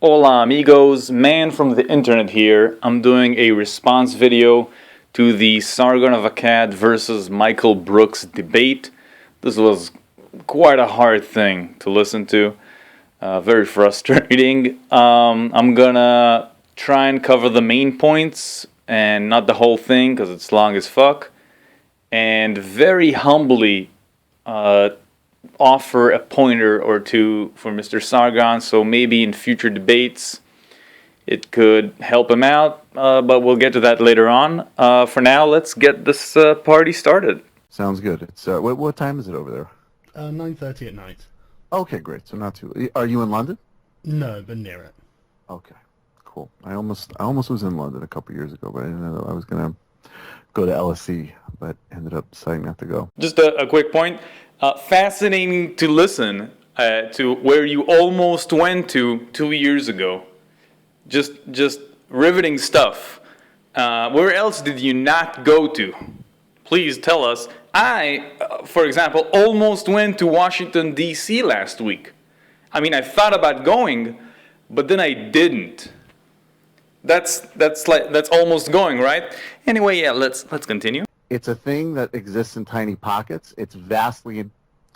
Hola amigos, man from the internet here. I'm doing a response video to the Sargon of Akkad versus Michael Brooks debate. This was quite a hard thing to listen to, very frustrating. I'm gonna try and cover the main points and not the whole thing because it's long as fuck. And very humbly offer a pointer or two for Mr. Sargon, so maybe in future debates it could help him out, but we'll get to that later on. For now, let's get this party started. Sounds good. It's what time is it over there? 9:30 at night. Okay, great. So not too. Are you in London? No, but near it. Okay, cool. I almost was in London a couple years ago, but I didn't know I was gonna go to LSE, but ended up deciding not to go. Just a quick point. Fascinating to listen to where you almost went to 2 years ago. Just riveting stuff. Where else did you not go to? Please tell us. I, for example, almost went to Washington, D.C. last week. I mean, I thought about going, but then I didn't. That's almost going, right? Anyway, yeah, let's continue. It's a thing that exists in tiny pockets. It's vastly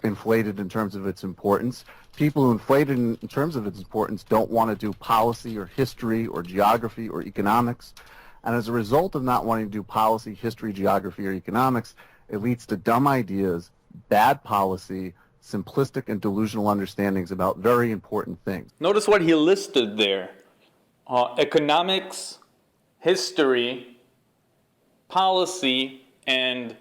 inflated in terms of its importance. People who inflate it in terms of its importance don't want to do policy or history or geography or economics. And as a result of not wanting to do policy, history, geography, or economics, it leads to dumb ideas, bad policy, simplistic and delusional understandings about very important things. Notice what he listed there. Economics, history, policy, and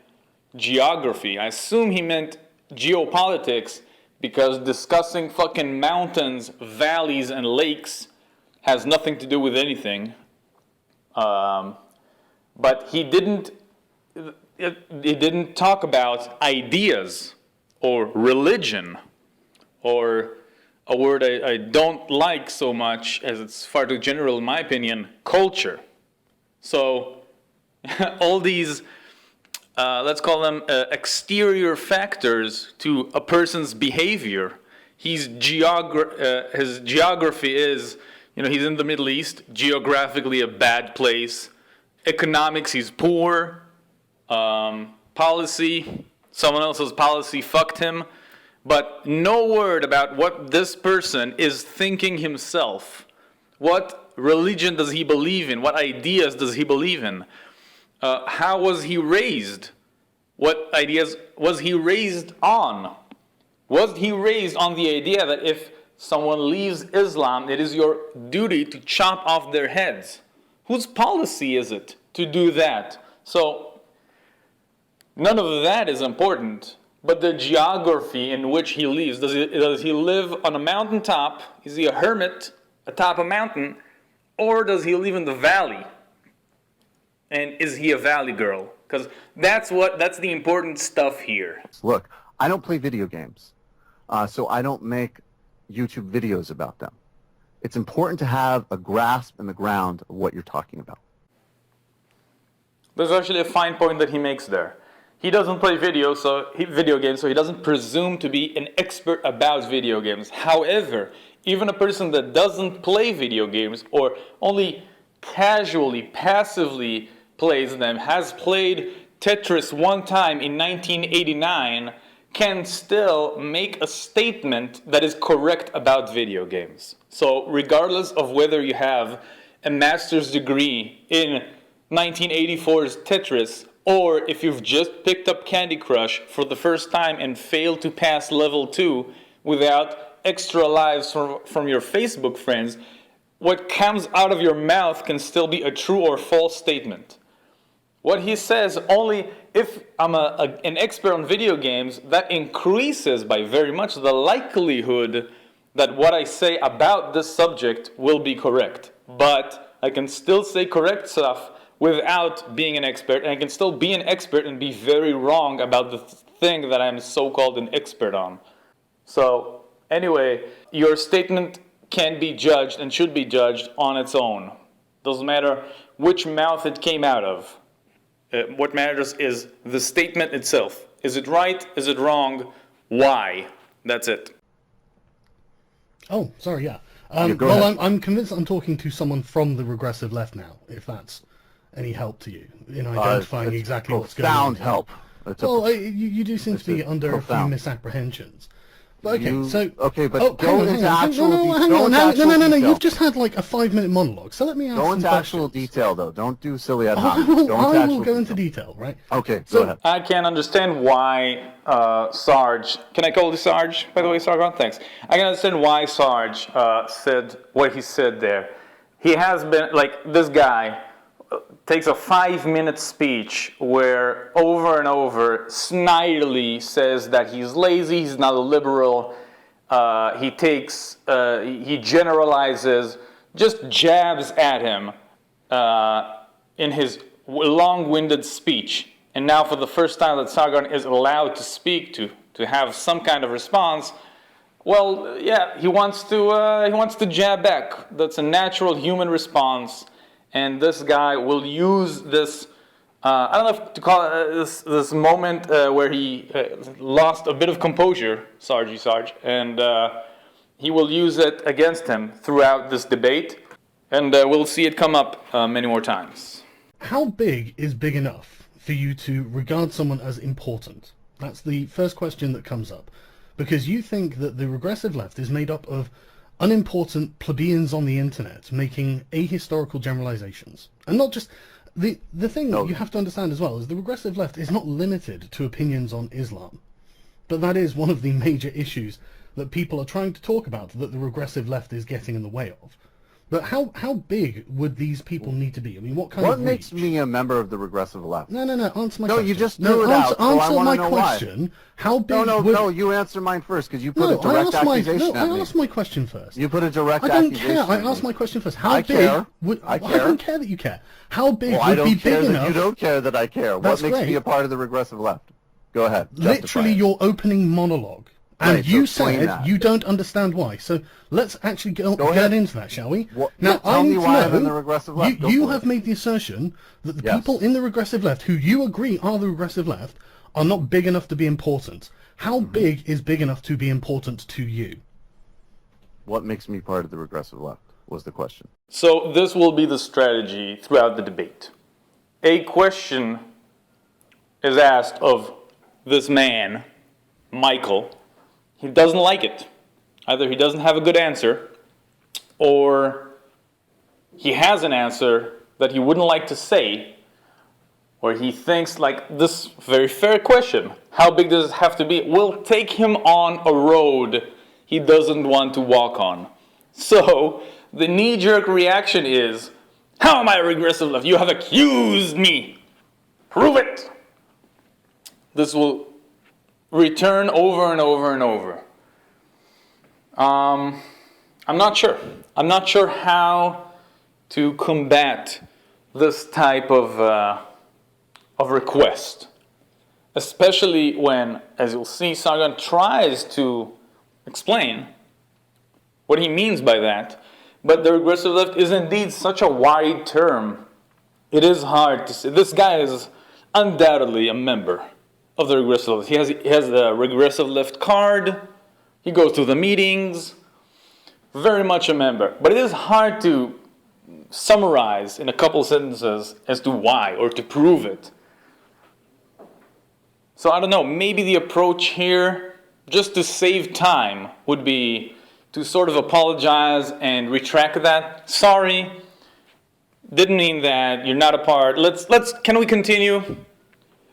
geography. I assume he meant geopolitics because discussing fucking mountains, valleys, and lakes has nothing to do with anything. But he didn't talk about ideas or religion or a word I don't like so much as it's far too general in my opinion, culture. So all these let's call them exterior factors to a person's behavior. His geography is, he's in the Middle East, geographically a bad place. Economics, he's poor. Policy, someone else's policy fucked him. But no word about what this person is thinking himself. What religion does he believe in? What ideas does he believe in? How was he raised? What ideas was he raised on? Was he raised on the idea that if someone leaves Islam, it is your duty to chop off their heads? Whose policy is it to do that? So, none of that is important, but the geography in which he lives. Does he live on a mountaintop? Is he a hermit atop a mountain? Or does he live in the valley? And is he a valley girl? Because that's the important stuff here. Look, I don't play video games, so I don't make YouTube videos about them. It's important to have a grasp in the ground of what you're talking about. There's actually a fine point that he makes there. He doesn't play video games, so he doesn't presume to be an expert about video games. However, even a person that doesn't play video games or only casually, passively plays them, has played Tetris one time in 1989, can still make a statement that is correct about video games. So regardless of whether you have a master's degree in 1984's Tetris, or if you've just picked up Candy Crush for the first time and failed to pass level 2 without extra lives from your Facebook friends, what comes out of your mouth can still be a true or false statement. What he says, only if I'm an expert on video games, that increases by very much the likelihood that what I say about this subject will be correct. But I can still say correct stuff without being an expert, and I can still be an expert and be very wrong about the thing that I'm so-called an expert on. So, anyway, your statement can be judged and should be judged on its own. Doesn't matter which mouth it came out of. What matters is the statement itself. Is it right? Is it wrong? Why? That's it. Oh, sorry, yeah. Go Well, ahead. I'm convinced I'm talking to someone from the regressive left now, if that's any help to you in identifying It's exactly what's going on. profound help. It's Well, you do seem to be under a few profound. misapprehensions. But okay, You- so... okay, but oh, go into actual no, hang go on, into actual no, detail. you've just had like a 5-minute monologue, so let me ask Go some into questions. actual detail, though. Don't do silly ad Oh, hoc. I will, Go into I will actual go into detail. detail, right? Okay, So- go ahead. I can understand why Sarge, can I call you Sarge, by the way, Sargon? Thanks. I can understand why Sarge said what he said there. He has been, like, this guy takes a 5-minute speech where over and over snidely says that he's lazy, he's not a liberal, he generalizes, just jabs at him in his long-winded speech. And now for the first time that Sargon is allowed to speak, to have some kind of response, well, yeah, he wants to jab back. That's a natural human response. And this guy will use this, I don't know if to call it this moment where he lost a bit of composure, Sarge, and he will use it against him throughout this debate. And we'll see it come up many more times. How big is big enough for you to regard someone as important? That's the first question that comes up. Because you think that the regressive left is made up of unimportant plebeians on the internet making ahistorical generalizations. And not just... The thing that you have to understand as well is the regressive left is not limited to opinions on Islam. But that is one of the major issues that people are trying to talk about that the regressive left is getting in the way of. But how big would these people need to be? I mean, what kind of makes reach? me a member of the regressive left? No, answer my question. No, you just threw it out, so I Answer wanna my know why. question. How big No, would... you answer mine first, because you put No, a direct accusation I at me. asked my question first. You put a direct I don't accusation care. I at me. asked my question first. How I big care. would... I I care. don't care that you care. How big Well, I would don't be care big that enough... you don't care that I care. That's What makes me great. a part of the regressive left? Go ahead. justify Literally it. your opening monologue. And Right, so you explain said that. you don't understand why. So let's actually get ahead. into that, shall we? Yeah, tell me why I'm in the regressive left. Go You for have it. made the assertion that the Yes. people in the regressive left, who you agree are the regressive left, are not big enough to be important. How Mm-hmm. big is big enough to be important to you? What makes me part of the regressive left was the question. So this will be the strategy throughout the debate. A question is asked of this man, Michael. He doesn't like it. Either he doesn't have a good answer, or he has an answer that he wouldn't like to say, or he thinks like this very fair question, how big does it have to be, will take him on a road he doesn't want to walk on. So the knee-jerk reaction is, how am I regressive left? You have accused me. Prove it. This will return over and over and over. I'm not sure. I'm not sure how to combat this type of request, especially when, as you'll see, Sargon tries to explain what he means by that. But the regressive left is indeed such a wide term. It is hard to say. This guy is undoubtedly a member of the regressive left. He has the regressive left card. He goes to the meetings. Very much a member. But it is hard to summarize in a couple sentences as to why or to prove it. So I don't know. Maybe the approach here, just to save time, would be to sort of apologize and retract that. Sorry, didn't mean that. You're not a part. Can we continue?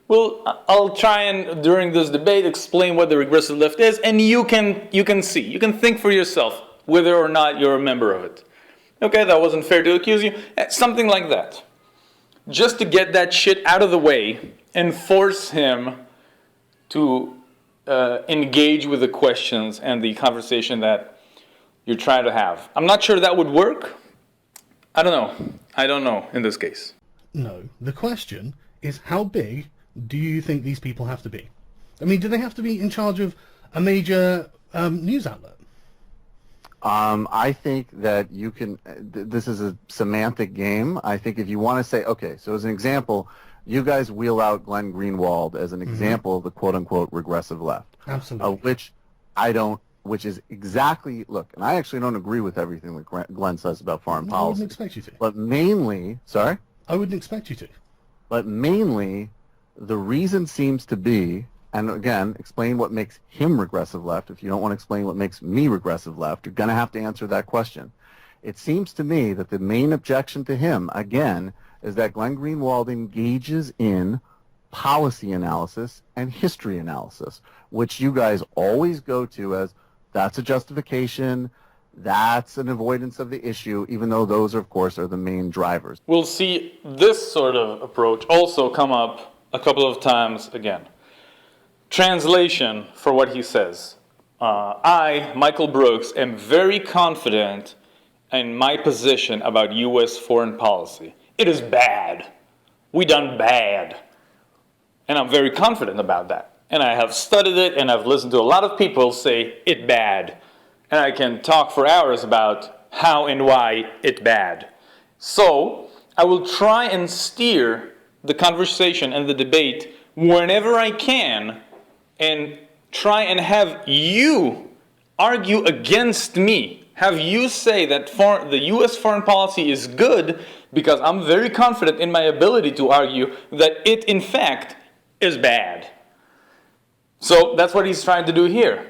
Well, I'll try and, during this debate, explain what the regressive left is, and you can see. You can think for yourself whether or not you're a member of it. Okay, that wasn't fair to accuse you. Something like that. Just to get that shit out of the way and force him to engage with the questions and the conversation that you're trying to have. I'm not sure that would work. I don't know in this case. No. The question is, how big do you think these people have to be? I mean, do they have to be in charge of a major news outlet? I think that you can, this is a semantic game. I think if you want to say, okay, so as an example, you guys wheel out Glenn Greenwald as an example of the quote-unquote regressive left. Absolutely. Which I don't which is exactly, look, and I actually don't agree with everything that Glenn says about foreign I policy. wouldn't expect you to. But mainly, sorry? I wouldn't expect you to. But mainly, the reason seems to be, and again, explain what makes him regressive left. If you don't want to explain what makes me regressive left, you're going to have to answer that question. It seems to me that the main objection to him, again, is that Glenn Greenwald engages in policy analysis and history analysis, which you guys always go to as that's a justification, that's an avoidance of the issue, even though those, of course, are the main drivers. We'll see this sort of approach also come up a couple of times again. Translation for what he says. I, Michael Brooks, am very confident in my position about U.S. foreign policy. It is bad. We done bad. And I'm very confident about that. And I have studied it, and I've listened to a lot of people say it bad. And I can talk for hours about how and why it bad. So I will try and steer the conversation and the debate whenever I can and try and have you argue against me. Have you say that the U.S. foreign policy is good because I'm very confident in my ability to argue that it, in fact, is bad. So that's what he's trying to do here.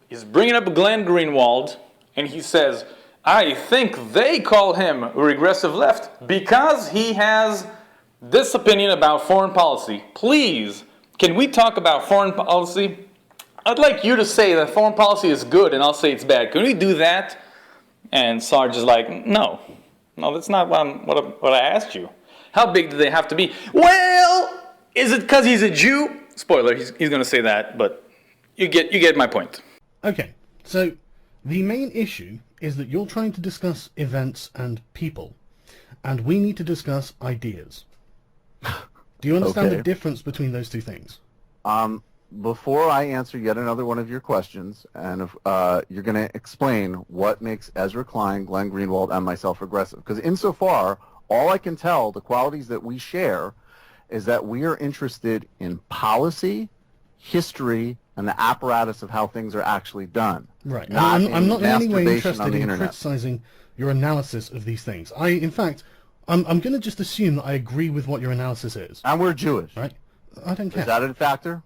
He's bringing up Glenn Greenwald, and he says, I think they call him regressive left because he has this opinion about foreign policy. Please, can we talk about foreign policy? I'd like you to say that foreign policy is good, and I'll say it's bad. Can we do that? And Sarge is like, no, that's not what I asked you. How big do they have to be? Well, is it because he's a Jew? Spoiler, he's going to say that, but you get my point. Okay, so the main issue is that you're trying to discuss events and people, and we need to discuss ideas. Do you understand the difference between those two things? Before I answer yet another one of your questions, and you're going to explain what makes Ezra Klein, Glenn Greenwald, and myself regressive. Because insofar, all I can tell, the qualities that we share, is that we are interested in policy, history, and the apparatus of how things are actually done. Right. Not I'm not in any way masturbation interested on the in internet. criticizing your analysis of these things. In fact, I'm going to just assume that I agree with what your analysis is. And we're Jewish. Right? I don't care. Is that a factor?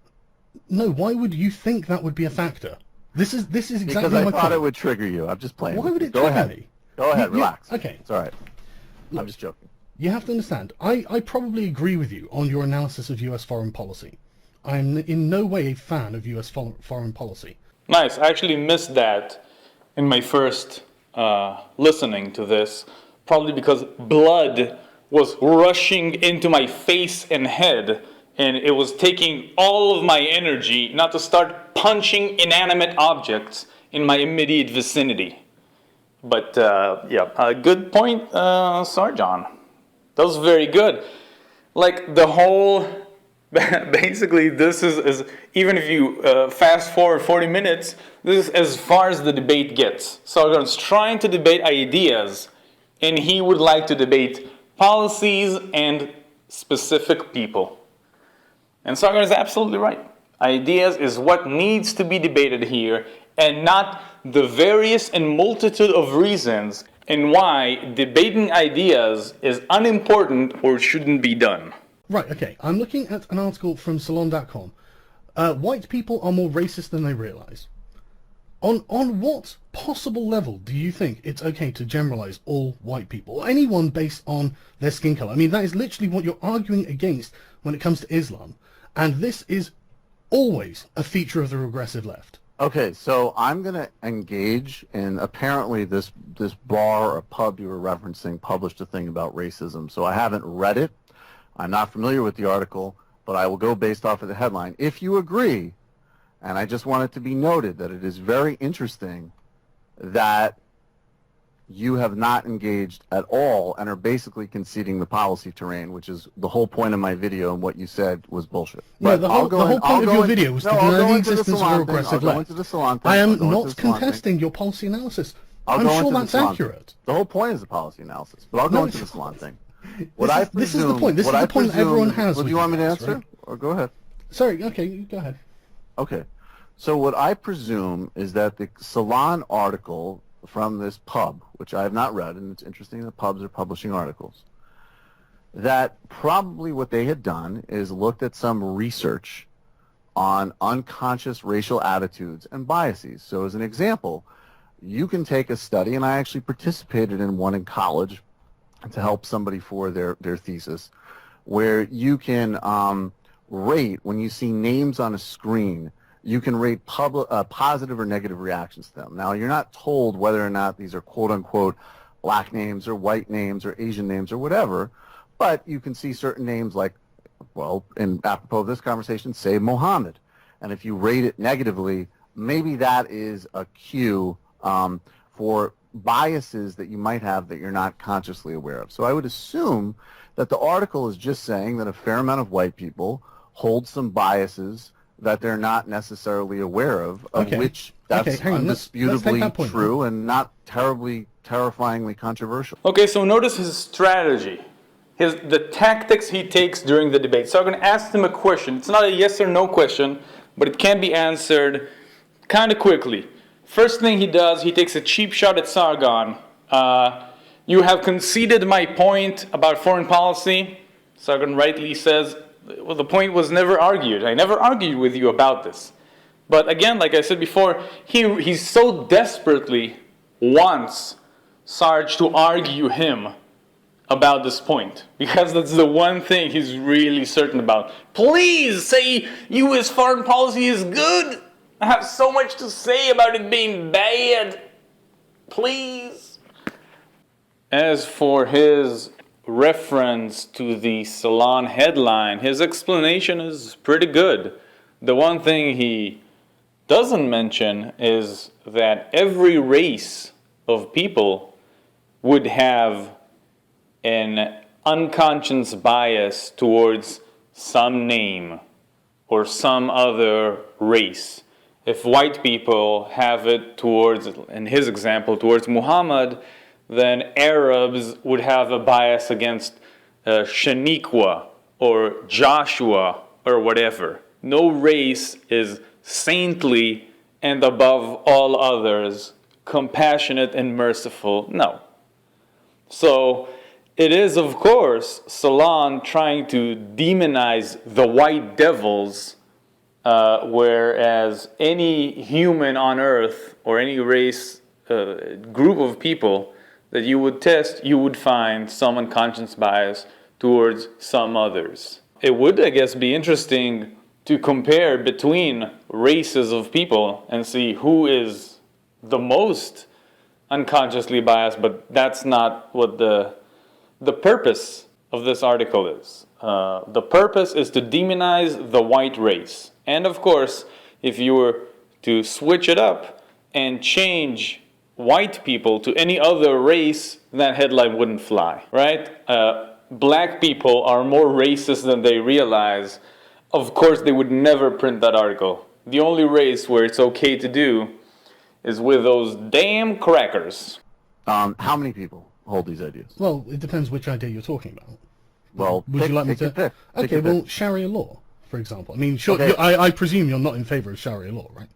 No, why would you think that would be a factor? This is exactly Because my I point. thought it would trigger you. I'm just playing. Why would it Go trigger ahead. me? Go ahead. Relax. Okay. It's all right. Look, I'm just joking. You have to understand, I probably agree with you on your analysis of U.S. foreign policy. I'm in no way a fan of U.S. foreign policy. Nice. I actually missed that in my first listening to this, probably because blood was rushing into my face and head, and it was taking all of my energy not to start punching inanimate objects in my immediate vicinity. But good point, Sargon. That was very good. Like the whole, basically this is even if you fast forward 40 minutes, this is as far as the debate gets. Sargon's trying to debate ideas, and he would like to debate policies and specific people. And Sargon is absolutely right. Ideas is what needs to be debated here, and not the various and multitude of reasons and why debating ideas is unimportant or shouldn't be done. Right, okay. I'm looking at an article from Salon.com. White people are more racist than they realize. On what possible level do you think it's okay to generalize all white people, or anyone based on their skin color? I mean, that is literally what you're arguing against when it comes to Islam. And this is always a feature of the regressive left. Okay, so I'm going to engage in, apparently this bar or pub you were referencing published a thing about racism. So I haven't read it. I'm not familiar with the article, but I will go based off of the headline. If you agree, and I just want it to be noted that it is very interesting that you have not engaged at all and are basically conceding the policy terrain, which is the whole point of my video, and what you said was bullshit. No, the whole point of your video was to deny the existence of a regressive left. I am not contesting your policy analysis. I'm sure that's accurate. The whole point is the policy analysis, but I'll go into the Salon thing. This is the point. This is the point that everyone has. Well, do you want me to answer? Right? Or go ahead. Sorry, okay, go ahead. Okay. So what I presume is that the Salon article from this pub, which I have not read, and it's interesting that pubs are publishing articles, that probably what they had done is looked at some research on unconscious racial attitudes and biases. So as an example, you can take a study, and I actually participated in one in college to help somebody for their thesis, where you can rate, when you see names on a screen, you can rate positive or negative reactions to them. Now, you're not told whether or not these are quote-unquote black names or white names or Asian names or whatever, but you can see certain names like, well, in apropos of this conversation, say Mohammed. And if you rate it negatively, maybe that is a cue for biases that you might have that you're not consciously aware of. So I would assume that the article is just saying that a fair amount of white people hold some biases that they're not necessarily aware of which that's indisputably let's that true and not terrifyingly controversial. Okay, so notice his strategy, the tactics he takes during the debate. So I'm going to ask him a question. It's not a yes or no question, but it can be answered kind of quickly. First thing he does, he takes a cheap shot at Sargon. You have conceded my point about foreign policy. Sargon rightly says, well, the point was never argued. I never argued with you about this. But again, like I said before, he so desperately wants Sarge to argue him about this point, because that's the one thing he's really certain about. Please say U.S. foreign policy is good. I have so much to say about it being bad. Please. As for his reference to the Salon headline, his explanation is pretty good. The one thing he doesn't mention is that every race of people would have an unconscious bias towards some name or some other race. If white people have it towards, in his example, towards Muhammad, then Arabs would have a bias against Shaniqua or Joshua or whatever. No race is saintly and above all others, compassionate and merciful. No. So it is, of course, Salon trying to demonize the white devils, whereas any human on earth or any race, group of people that you would test, you would find some unconscious bias towards some others. It would, I guess, be interesting to compare between races of people and see who is the most unconsciously biased, but that's not what the purpose of this article is. The purpose is to demonize the white race. And of course, if you were to switch it up and change white people to any other race, that headline wouldn't fly, right? Black people are more racist than they realize. Of course, they would never print that article. The only race where it's okay to do is with those damn crackers. How many people hold these ideas? Well, it depends which idea you're talking about. Well, would you like me to? Pick. Okay, well, Sharia law, for example. I mean, sure. Okay. I presume you're not in favor of Sharia law, right?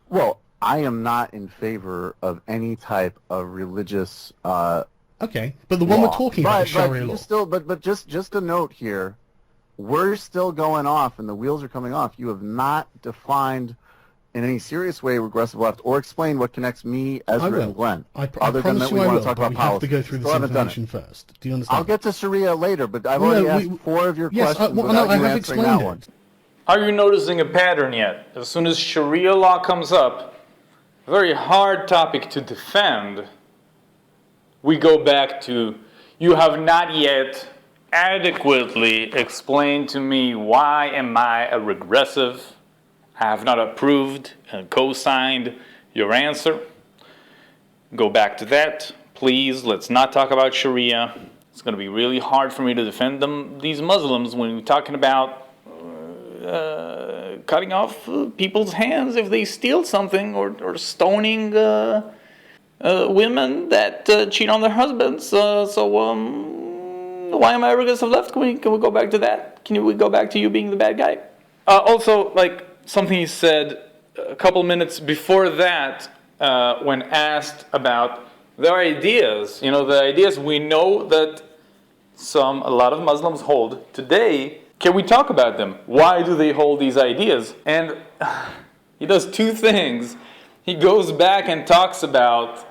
Well, I am not in favor of any type of religious. Okay, but the one law. We're talking about is Sharia law. But just a note here, we're still going off, and the wheels are coming off. You have not defined in any serious way regressive left, or explain what connects me, Ezra, and Glenn. I promise you I will, but we have to go through this information first. Do you understand? I'll get to Sharia later, but I've already asked 4 of your questions without you answering that one. Are you noticing a pattern yet? As soon as Sharia law comes up, a very hard topic to defend, we go back to, you have not yet adequately explained to me why am I a regressive. I have not approved and co-signed your answer. Go back to that. Please, let's not talk about Sharia. It's going to be really hard for me to defend these Muslims when we're talking about cutting off people's hands if they steal something, or stoning women that cheat on their husbands. So why am I a regressive left? Can we go back to that? Can we go back to you being the bad guy? Also, like, something he said a couple minutes before that, when asked about their ideas, the ideas we know that a lot of Muslims hold today, can we talk about them? Why do they hold these ideas? And he does two things. He goes back and talks about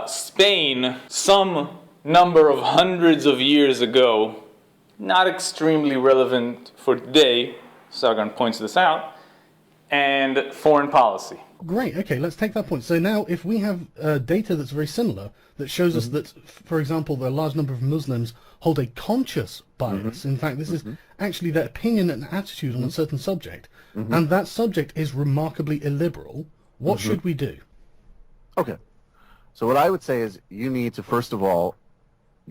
Spain some number of hundreds of years ago, not extremely relevant for today, Sargon points this out, and foreign policy. Great, okay, let's take that point. So now if we have data that's very similar, that shows us that, for example, the large number of Muslims hold a conscious bias. In fact, this is actually their opinion and attitude on a certain subject, and that subject is remarkably illiberal. What should we do? Okay. So what I would say is you need to, first of all,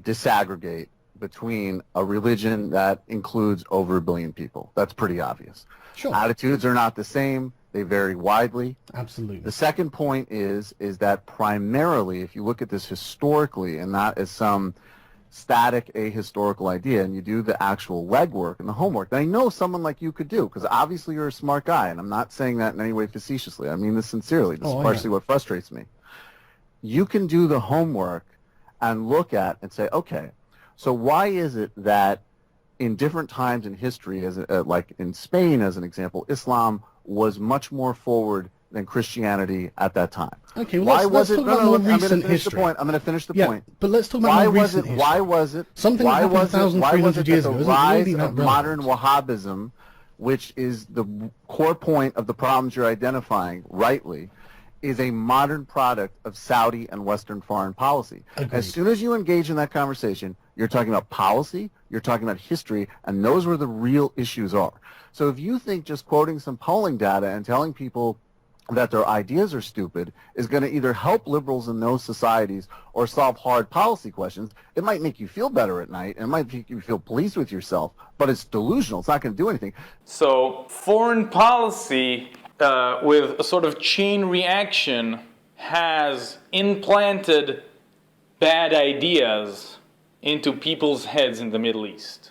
disaggregate between a religion that includes over 1 billion people. That's pretty obvious. Sure. Attitudes are not the same. They vary widely. Absolutely. The second point is that primarily, if you look at this historically and not as some static ahistorical idea, and you do the actual legwork and the homework that I know someone like you could do, because obviously you're a smart guy, and I'm not saying that in any way facetiously. I mean this sincerely. This is partially what frustrates me. You can do the homework and look at and say, okay, so why is it that in different times in history, like in Spain as an example, Islam was much more forward than Christianity at that time? Okay, well, let's talk about more recent history. I'm going to finish the point. But let's talk about more recent history. Why was it? Something that happened 1,300 years ago the isn't rise really that of relevant. modern Wahhabism, which is the core point of the problems you're identifying rightly, is a modern product of Saudi and Western foreign policy. Agreed. As soon as you engage in that conversation, you're talking about policy, you're talking about history, and those where the real issues are. So if you think just quoting some polling data and telling people that their ideas are stupid is going to either help liberals in those societies or solve hard policy questions, it might make you feel better at night, and it might make you feel pleased with yourself, but it's delusional. It's not going to do anything. So foreign policy with a sort of chain reaction has implanted bad ideas into people's heads in the Middle East.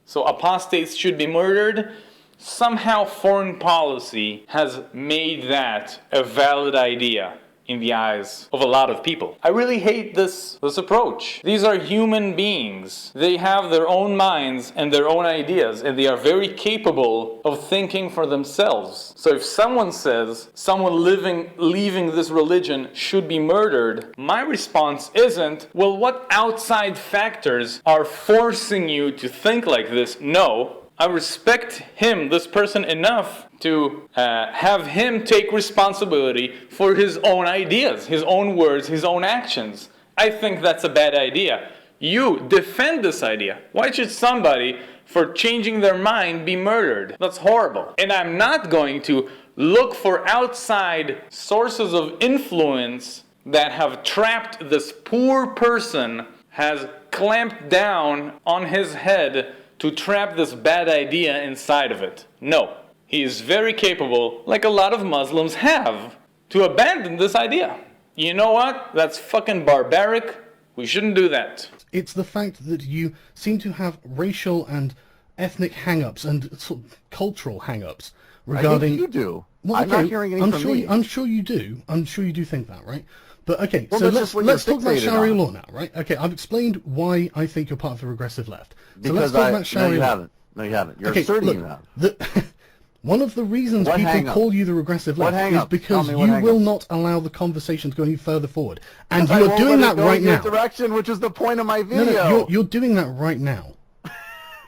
So apostates should be murdered. Somehow foreign policy has made that a valid idea in the eyes of a lot of people. I really hate this approach. These are human beings. They have their own minds and their own ideas, and they are very capable of thinking for themselves. So if someone says someone leaving this religion should be murdered, my response isn't, well, what outside factors are forcing you to think like this? No. I respect him, this person, enough to have him take responsibility for his own ideas, his own words, his own actions. I think that's a bad idea. You defend this idea. Why should somebody, for changing their mind, be murdered? That's horrible. And I'm not going to look for outside sources of influence that have trapped this poor person, has clamped down on his head to trap this bad idea inside of it. No. He is very capable, like a lot of Muslims have, to abandon this idea. You know what? That's fucking barbaric. We shouldn't do that. It's the fact that you seem to have racial and ethnic hang-ups and sort of cultural hang-ups regarding... I think you do. Well, I'm not hearing any from me. I'm sure you do. I'm sure you do think that, right? But okay, well, so let's talk about fixated Sharia on. law now, right? Okay, I've explained why I think you're part of the regressive left. So Because let's talk about Sharia no, you law. haven't. No, you haven't. You're Okay, asserting look, you have. one of the reasons What people hang-up? call you the regressive What left is hang-up? because Tell me what you hang-up? will not allow the conversation to go any further forward. And I you are won't doing let it that go right in your now. direction, which is the point of my No, video. no, you're doing that right now.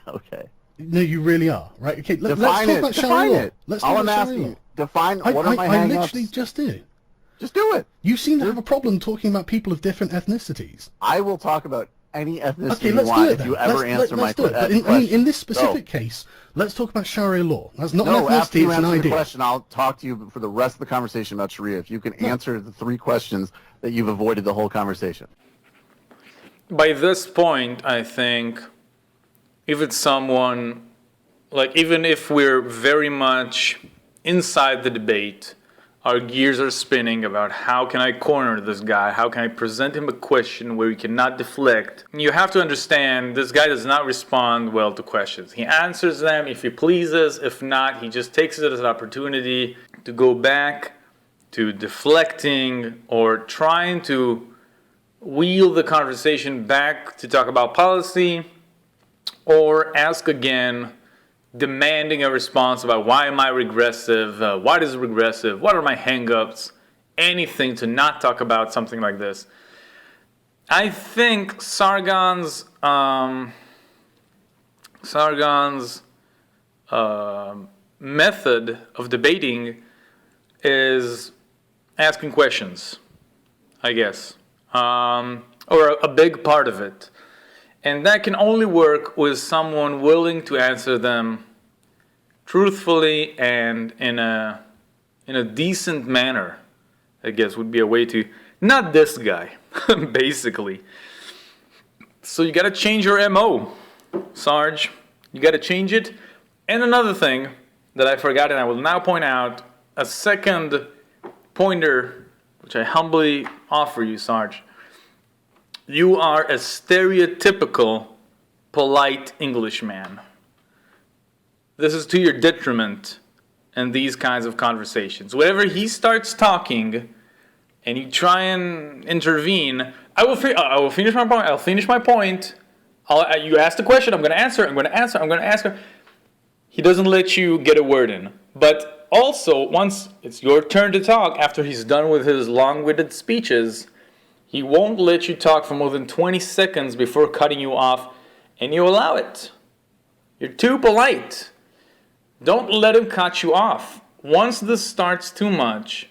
Okay. No, you really are. Right? Okay, let's Define talk it. about Sharia Define law. it. Let's All talk I'm about asking Sharia you, law. define what are my I hang-ups. literally just did. Just do it. You seem to have a problem talking about people of different ethnicities. I will talk about any ethnicity Okay, you let's do want it if then. you ever Let's answer my do it. But in this specific case, let's talk about Sharia law. That's not an No, after ethnicity, you it's an answer the idea. question, I'll talk to you for the rest of the conversation about Sharia. If you can answer the 3 questions that you've avoided the whole conversation. By this point, I think, if it's someone, like even if we're very much inside the debate, our gears are spinning about how can I corner this guy, how can I present him a question where he cannot deflect. You have to understand this guy does not respond well to questions. He answers them if he pleases, if not, he just takes it as an opportunity to go back to deflecting or trying to wheel the conversation back to talk about policy, or ask again, demanding a response about why am I regressive, what is regressive, what are my hang-ups, anything to not talk about something like this. I think Sargon's method of debating is asking questions, I guess, or a big part of it. And that can only work with someone willing to answer them truthfully and in a decent manner, I guess would be a way to, not this guy, basically. So you got to change your MO, Sarge. You got to change it. And another thing that I forgot, and I will now point out, a second pointer, which I humbly offer you, Sarge. You are a stereotypical polite Englishman. This is to your detriment in these kinds of conversations. Whenever he starts talking and you try and intervene, I will finish my point. I'll finish my point. You ask the question, I'm going to answer, I'm going to answer. He doesn't let you get a word in. But also, once it's your turn to talk, after he's done with his long-winded speeches, he won't let you talk for more than 20 seconds before cutting you off, and you allow it. You're too polite. Don't let him cut you off. Once this starts too much,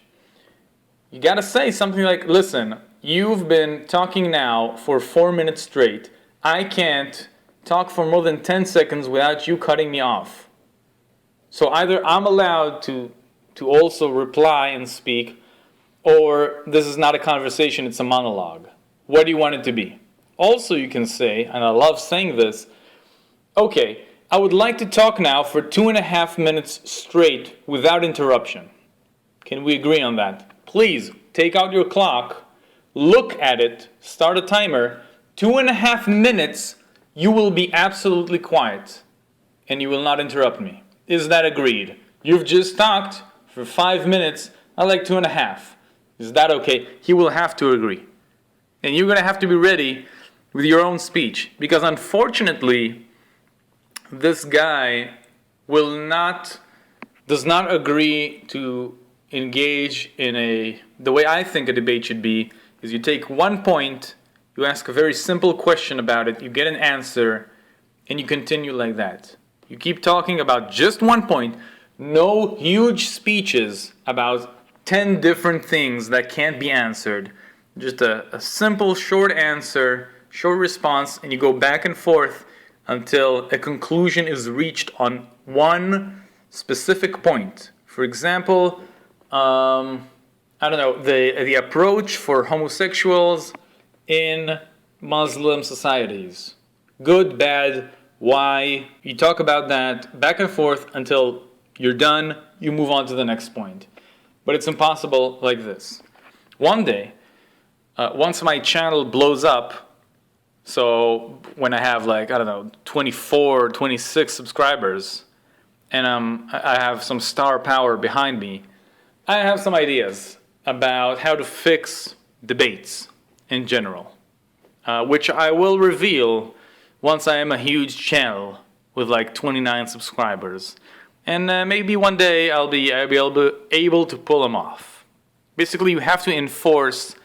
you gotta say something like, listen, you've been talking now for 4 minutes straight. I can't talk for more than 10 seconds without you cutting me off. So either I'm allowed to also reply and speak, or this is not a conversation, it's a monologue. What do you want it to be? Also, you can say, and I love saying this, okay, I would like to talk now for 2.5 minutes straight without interruption. Can we agree on that? Please, take out your clock, look at it, start a timer. 2.5 minutes, you will be absolutely quiet, and you will not interrupt me. Is that agreed? You've just talked for 5 minutes, I like 2.5. Is that okay? He will have to agree. And you're going to have to be ready with your own speech. Because unfortunately, this guy does not agree to engage in the way I think a debate should be, is you take one point, you ask a very simple question about it, you get an answer, and you continue like that. You keep talking about just one point, no huge speeches about 10 different things that can't be answered. Just a simple, short answer, short response, and you go back and forth until a conclusion is reached on one specific point. For example, I don't know, the approach for homosexuals in Muslim societies. Good, bad, why? You talk about that back and forth until you're done, you move on to the next point. But it's impossible like this. One day, once my channel blows up, so when I have 24, 26 subscribers, and I have some star power behind me, I have some ideas about how to fix debates in general, which I will reveal once I am a huge channel with 29 subscribers. And maybe one day I'll be able to pull them off. Basically, you have to enforce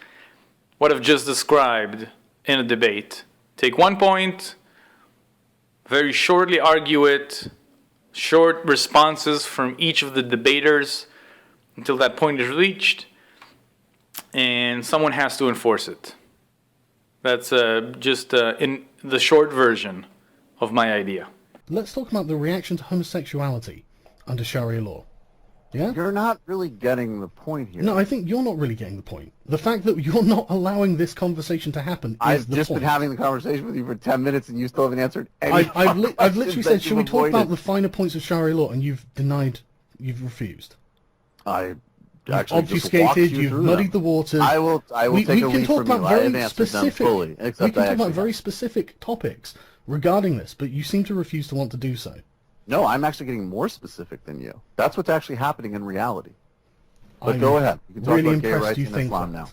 what I've just described in a debate. Take one point, very shortly argue it, short responses from each of the debaters until that point is reached, and someone has to enforce it. That's just in the short version of my idea. Let's talk about the reaction to homosexuality under Sharia law. Yeah? You're not really getting the point here. No, I think you're not really getting the point. The fact that you're not allowing this conversation to happen is I've the just point. been having the conversation with you for 10 minutes and you still haven't answered any I've literally questions said, that should we you've talk about avoided. the finer points of Sharia law, and you've refused. I You've actually just walked obfuscated, you you've through muddied them. the waters. I will we take a can lead talk from you. about I have very answered them specific, fully, we except can I talk about actually very have. specific topics regarding this, but you seem to refuse to want to do so. No, I'm actually getting more specific than you. That's what's actually happening in reality. But go ahead. You can talk really about gay impressed rights you in think Islam that. now.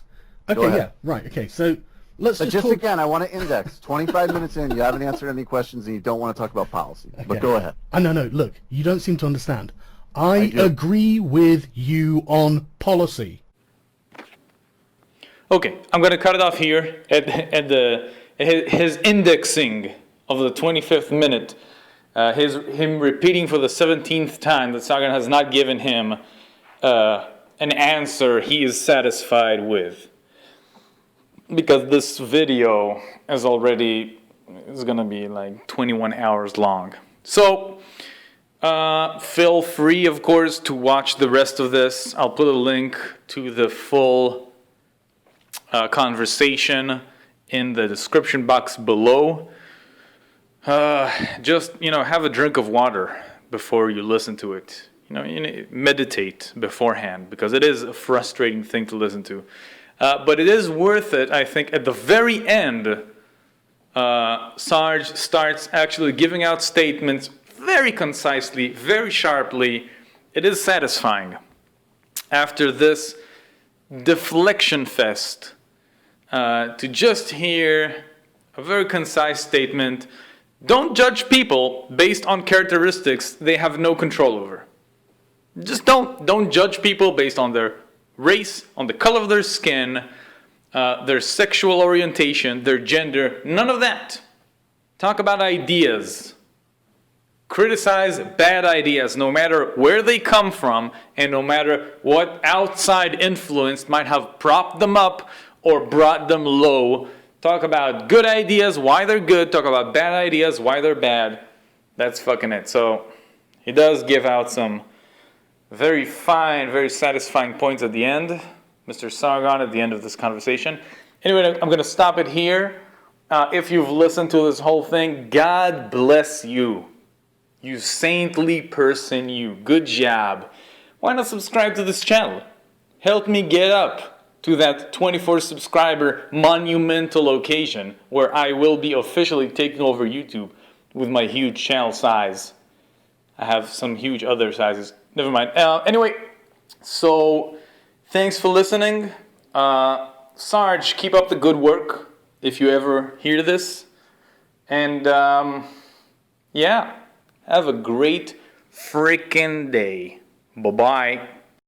Okay, Go ahead. yeah, right. Okay, so let's But just just talk. again, I want to index. 25 minutes in, you haven't answered any questions, and you don't want to talk about policy. But go ahead. No. Look, you don't seem to understand. I do. agree with you on policy. Okay, I'm going to cut it off here at his indexing of the 25th minute. Him repeating for the 17th time that Sargon has not given him an answer he is satisfied with. Because this video is going to be like 21 hours long. So, feel free, of course, to watch the rest of this. I'll put a link to the full conversation in the description box below. Just, have a drink of water before you listen to it. Meditate beforehand, because it is a frustrating thing to listen to. But it is worth it, I think. At the very end, Sarge starts actually giving out statements very concisely, very sharply. It is satisfying. After this deflection fest, to just hear a very concise statement. Don't judge people based on characteristics they have no control over. Just don't judge people based on their race, on the color of their skin, their sexual orientation, their gender, none of that. Talk about ideas. Criticize bad ideas, no matter where they come from, and no matter what outside influence might have propped them up or brought them low. Talk about good ideas, why they're good. Talk about bad ideas, why they're bad. That's fucking it. So he does give out some very fine, very satisfying points at the end. Mr. Sargon at the end of this conversation. Anyway, I'm going to stop it here. If you've listened to this whole thing, God bless you. You saintly person, you. Good job. Why not subscribe to this channel? Help me get up to that 24 subscriber monumental occasion where I will be officially taking over YouTube with my huge channel size. I have some huge other sizes. Never mind. Anyway, so thanks for listening. Sarge, keep up the good work if you ever hear this. And yeah, have a great freaking day. Bye-bye.